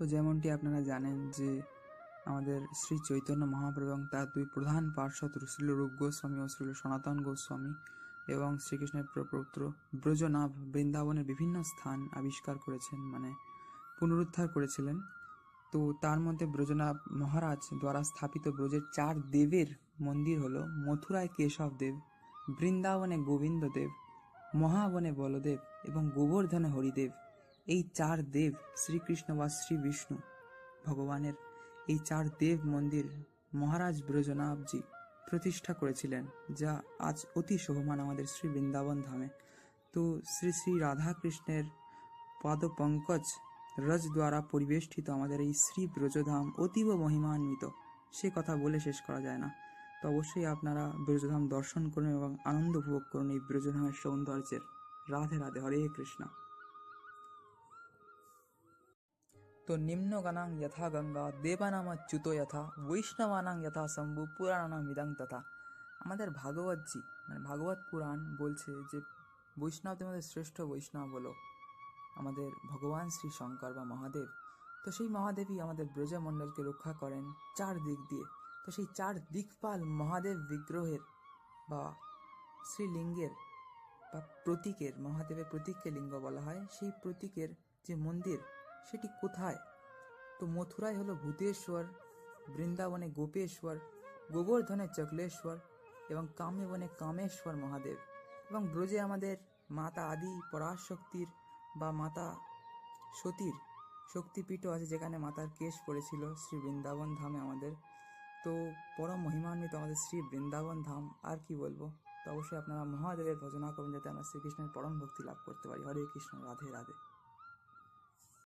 তো যেমনটি আপনারা জানেন যে আমাদের শ্রী চৈতন্য মহাপ্রভু এবং তার দুই প্রধান পার্ষদ শ্রীল রূপ গোস্বামী ও শ্রীল সনাতন গোস্বামী এবং শ্রীকৃষ্ণের পৌত্র ব্রজনাভ বৃন্দাবনের বিভিন্ন স্থান আবিষ্কার করেছেন, মানে পুনরুদ্ধার করেছিলেন। তো তার মধ্যে ব্রজনাভ মহারাজ দ্বারা স্থাপিত ব্রজের 4 দেবের মন্দির হলো মথুরায় কেশব দেব, বৃন্দাবনে গোবিন্দ দেব, মহাবনে বলদেব এবং গোবর্ধনে হরিদেব। এই 4 দেব শ্রীকৃষ্ণ বা শ্রী বিষ্ণু ভগবানের এই 4 দেব মন্দির মহারাজ ব্রজনাভজি প্রতিষ্ঠা করেছিলেন, যা আজ অতি শোভমান আমাদের শ্রী বৃন্দাবন ধামে। তো শ্রী শ্রী রাধাকৃষ্ণের পাদ পঙ্কজ রজ দ্বারা পরিবেষ্টিত আমাদের এই শ্রী ব্রজধাম অতীব মহিমান্বিত, সে কথা বলে শেষ করা যায় না। তো অবশ্যই আপনারা ব্রজধাম দর্শন করুন এবং আনন্দ উপভোগ করুন এই ব্রজধামের সৌন্দর্যের। রাধে রাধে, হরে কৃষ্ণ। তো নিম্নগানাং যথা গঙ্গা দেবানাম অচ্যুতো যথা বৈষ্ণবানাং যথা শম্ভু পুরাণানাম ইদং তথা। আমাদের ভাগবতজি মানে ভাগবত পুরাণ বলছে যে বৈষ্ণবদের মধ্যে শ্রেষ্ঠ বৈষ্ণব হলো আমাদের ভগবান শ্রী শঙ্কর বা মহাদেব। তো সেই মহাদেবই আমাদের ব্রজমণ্ডলকে রক্ষা করেন 4 দিক দিয়ে। তো সেই 4 দিকপাল মহাদেব বিগ্রহের বা শ্রীলিঙ্গের বা প্রতীকের, মহাদেবের প্রতীককে লিঙ্গ বলা হয়, সেই প্রতীকের যে মন্দির সেটি কোথায়? তো মথুরায় হলো ভূতেশ্বর, বৃন্দাবনে গোপেশ্বর, গোবর্ধনে চকলেশ্বর এবং কাম্যবনে কামেশ্বর মহাদেব, এবং ব্রজে আমাদের মাতা আদি পরাশক্তির বা মাতা সতীর শক্তিপীঠও আছে, যেখানে মাতার কেশ পড়েছিল শ্রী বৃন্দাবন ধামে আমাদের। তো পরম মহিমান্বিত আমাদের শ্রী বৃন্দাবন ধাম, আর কি বলবো। তো অবশ্যই আপনারা মহাদেবের ভজনা করুন যাতে আমরা শ্রীকৃষ্ণের পরম ভক্তি লাভ করতে পারি। হরে কৃষ্ণ, রাধে রাধে।